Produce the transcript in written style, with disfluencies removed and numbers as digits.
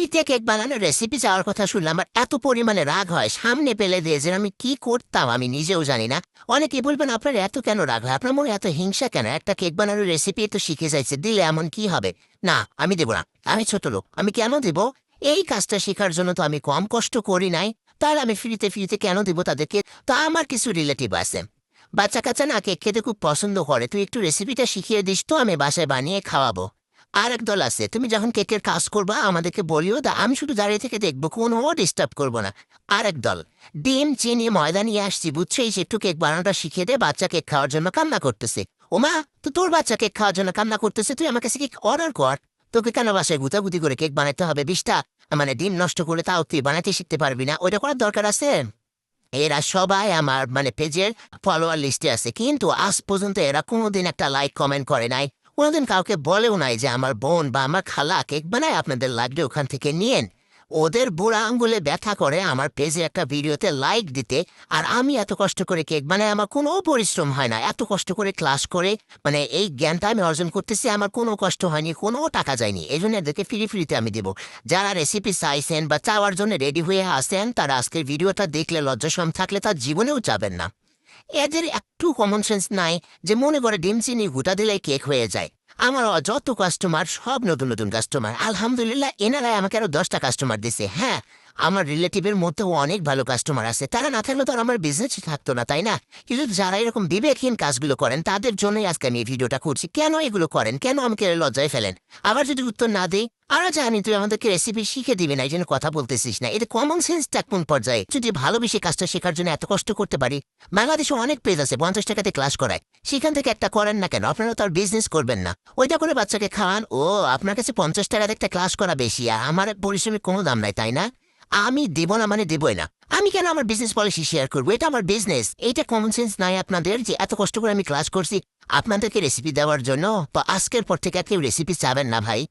ফ্রিতে কেক বানানোর রেসিপি চাওয়ার কথা শুনলে আমার এত পরিমাণে রাগ হয়, সামনে পেলে দিয়ে যে আমি কি করতাম আমি নিজেও জানি না। অনেকে বলবেন আপনার এত কেন রাগ হয়, আপনার মনে এত হিংসা কেন? একটা কেক বানানোর রেসিপি তো শিখে যাইছে, দিলে এমন কি হবে? না, আমি দেবো না। আমি ছোট লোক, আমি কেন দেব? এই কাজটা শেখার জন্য তো আমি কম কষ্ট করি নাই। তাহলে আমি ফ্রিতে ফ্রিতে কেন দেবো তাদেরকে? তা আমার কিছু রিলেটিভ আছে, বাচ্চা কাচ্চা না কেক খেতে খুব পছন্দ করে, তুই একটু রেসিপিটা শিখিয়ে দিস তো, আমি বাসায় বানিয়ে খাওয়াবো। আর এক দল আছে, তুমি যখন কেকের কাজ করবা আমাদেরকে বলিও, আমি শুধু দাঁড়িয়ে থেকে দেখবো, কোনো ডিস্টার্ব করবো না। আর এক দল, ডিম চিনি ময়দা নিয়ে আসছি বুঝছো, এই যে একটু কেক বানানোটা শিখিয়ে দে, বাচ্চা কেক খাওয়ার জন্য কান্না করতেছে। ওমা, তো তোর বাচ্চা কেক খাওয়ার জন্য কান্না করতেছে, তুই আমার কাছে কেক অর্ডার কর। তোকে কেন বাসায় গুতাগুতি করে কেক বানাতে হবে 20টা? মানে ডিম নষ্ট করে তাও তুই বানাতে শিখতে পারবি না? ওইটা করার দরকার আছে? এরা সবাই আমার পেজের ফলোয়ার লিস্টে আছে, কিন্তু আজ পর্যন্ত এরা কোনোদিন একটা লাইক কমেন্ট করে নাই। কোনোদিন কাউকে বলেও নাই যে আমার বোন বা আমার খালা কেক বানায়, আপনাদের লাগলে ওখান থেকে নিয়েন। ওদের বুড়া আঙ্গুলে ব্যথা করে আমার পেজে একটা ভিডিওতে লাইক দিতে। আর আমি এত কষ্ট করে কেক বানাই, আমার কোনো পরিশ্রম হয় না, এত কষ্ট করে ক্লাস করে এই জ্ঞানটা আমি অর্জন করতেছি, আমার কোনো কষ্ট হয়নি, কোনো টাকা যায়নি, এই জন্য এদেরকে ফ্রিতে আমি দেবো। যারা রেসিপি চাইছেন বা চাওয়ার জন্য রেডি হয়ে আসেন, তারা আজকের ভিডিওটা দেখলে লজ্জাশরম থাকলে তার জীবনেও যাবেন না। এদের একটু কমন সেন্স নাই যে মনে করে ডিম চিনি গুটা দিলেই কেক হয়ে যায়। আমার যত কাস্টমার সব নতুন নতুন কাস্টমার, আলহামদুলিল্লাহ এনারাই আমাকে আরো 10টা কাস্টমার দিছে। হ্যাঁ, আমার রিলেটিভের মধ্যেও অনেক ভালো কাস্টমার আছে, তারা না থাকলে তো আর আমার বিজনেস থাকতো না, তাই না? কিন্তু যারা এরকম বিবেকহীন কাজগুলো করেন তাদের জন্যই আজকে আমি এই ভিডিওটা করছি। কেন এগুলো করেন, কেন আমাকে লজ্জায় ফেলেন? আবার যদি উত্তর না দিই, আমরা জানি তুই আমাদেরকে রেসিপি শিখে দিবি না, এই জন্য কথা বলতেছিস না। এটা কমন সেন্সটা কোন পর্যায়ে? যদি ভালোবেসে কাজটা শেখার জন্য এত কষ্ট করতে পারি, বাংলাদেশে অনেক পেজ আছে 50 টাকাতে ক্লাস করায়, সেখান থেকে একটা করেন না কেন? আপনারা তো আর বিজনেস করবেন না, ওইটা করে বাচ্চাকে খাওয়ান। ও, আপনার কাছে 50 টাকার একটা ক্লাস করা বেশি, আর আমার পরিশ্রমের কোনো দাম নাই, তাই না? আমি দেব না মানে দেবই না। আমি কেন আমার বিজনেস পলিসি শেয়ার করবো? এটা আমার বিজনেস। এইটা কমন সেন্স নাই আপনাদের যে এত কষ্ট করে আমি ক্লাস করছি আপনাদেরকে রেসিপি দেওয়ার জন্য? তো আজকের পর থেকে কেউ রেসিপি চাবেন না ভাই।